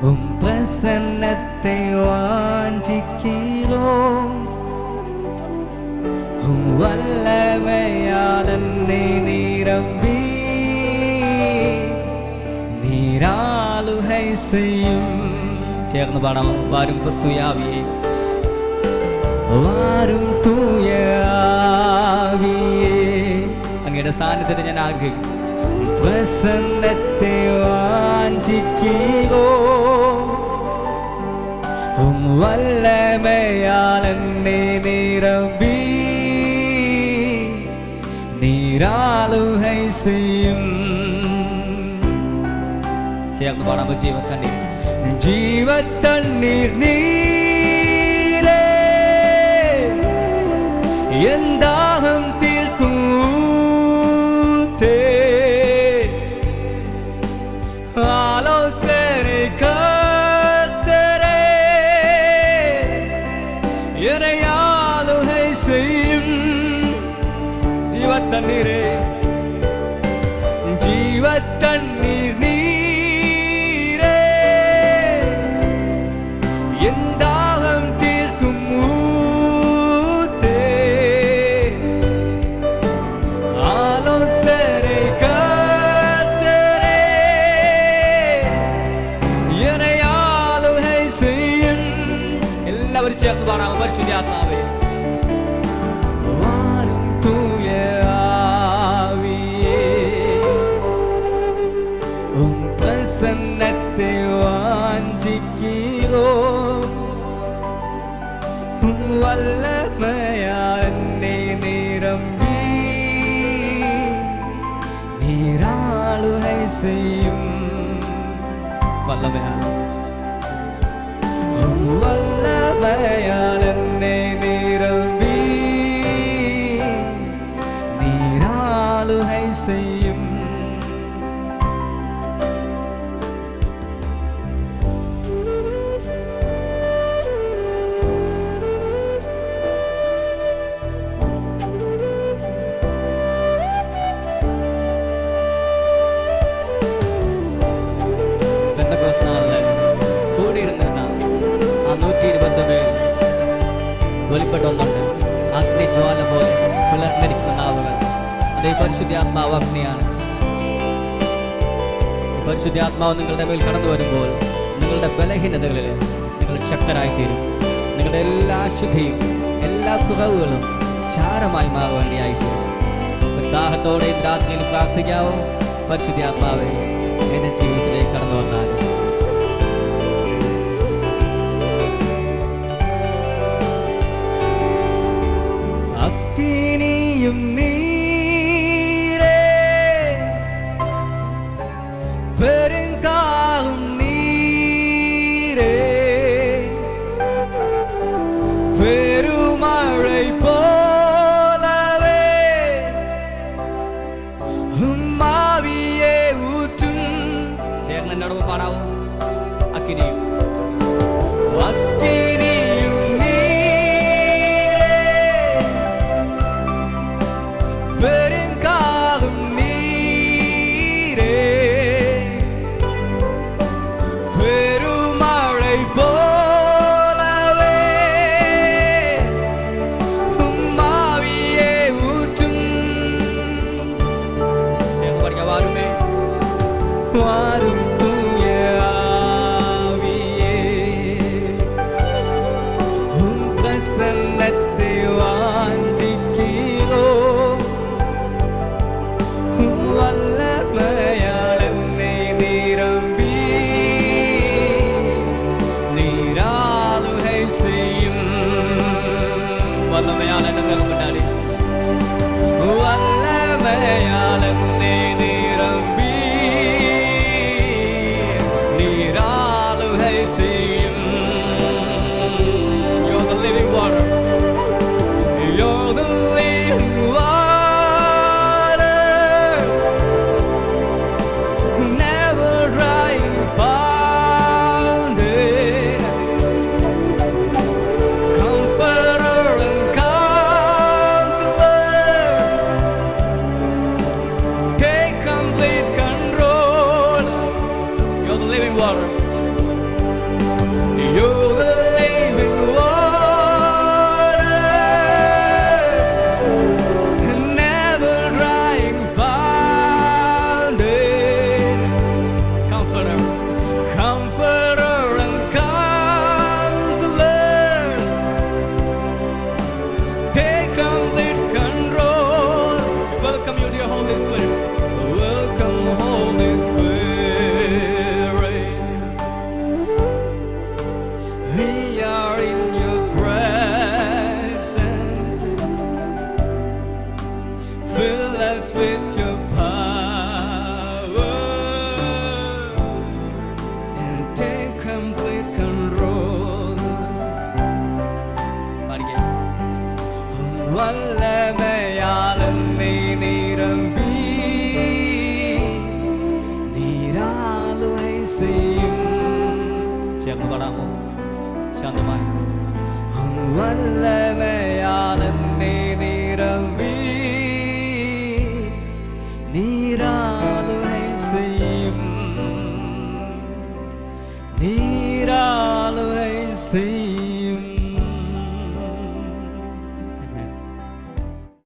பிரசன்னத்தை வாஞ்சிக்கிறோம். வல்லமையால் என்னை நிரம்பி நீராளுகை செய்யும். ചേർന്ന് പാടാം. വാരും തൂയാവിയെ, വാരും തൂയാവിയെ, അങ്ങയുടെ സാന്നിധ്യത്തെ ഞാൻ ആഗ്രഹിക്കും. പ്രസന്നത്തെ വാഞ്ചിക്കോ, വല്ലമയാൽ എന്നെ നിരമ്പി നീരാളുകை செய்யும். ചേർന്ന് പാടാം. ജീവത്തണ്ണീർ, ജീവത്തണ്ണീർ നീരേ என் தாகம் தீர்க்கும் ஊற்றே, ஆலோசனை கர்த்தரே என்னை ஆளுகை செய்யும். ஜீவத்தண்ணீரே, ஜீவத்தண்ணீர் நீரே என் தாகம் தீர்க்கும் ஊற்றே, ஆலோசனை கர்த்தரே என்னை ஆளுகை செய்யும். എല്ലാവരും ചേർന്ന് പാടാം. പരിശുദ്ധ ആത്മാവേ, വാരും തൂയ ആവിയേ, പ്രസന്നത്തെ വാഞ്ചിக்கிறோம். വല്ലമയാൽ എന്നെ നിരമ്പി നീരാളുകை செய்யும். വല്ലമയാൽ, വല്ലമയാൽ എന്നെ നിരമ്പി നീരാളുകை செய்யும். വെളിപ്പെട്ടൊന്നുണ്ട്. അഗ്നിജ്വാല പോലെ പിളർന്നിരിക്കുന്ന നാവുകൾ, അതേ പരിശുദ്ധാത്മാവ് അഗ്നിയാണ്. പരിശുദ്ധാത്മാവ് നിങ്ങളുടെ മേൽ കടന്നു വരുമ്പോൾ നിങ്ങളുടെ ബലഹീനതകളിൽ നിങ്ങൾ ശക്തരായിത്തീരും. നിങ്ങളുടെ എല്ലാ അശുദ്ധിയും എല്ലാ കുറവുകളും ചാരമായി മാറുവാനിയായിത്തീരും. ദാഹത്തോടെ രാത്രിയിൽ പ്രാർത്ഥിക്കാവോ, പരിശുദ്ധാത്മാവേ എന്റെ ജീവിതത്തിലേക്ക് കടന്നു വന്നാൽ. അഗ്നിയും നീരേ പെരുങ്കാറും നീരേ പെരുമഴை போலவே ഉമ്മാവിയെ ഊറ്റും. ചേർന്ന് എന്നോട് പാടാവോ. അഗ്നിയും பெருங்காரும் நீரே பெருமழை போலவே உம்மாவியே ஊற்றும். சேர்ந்து படிக்க. வாருமே, வாரும் தூய ஆவியே, ചേർന്ന് പാടാമോ ശാന്തമായി വല്ലമയാലെന്നെ നിറവി நீராளுகை செய்யும் நீராளுகை செய்யும்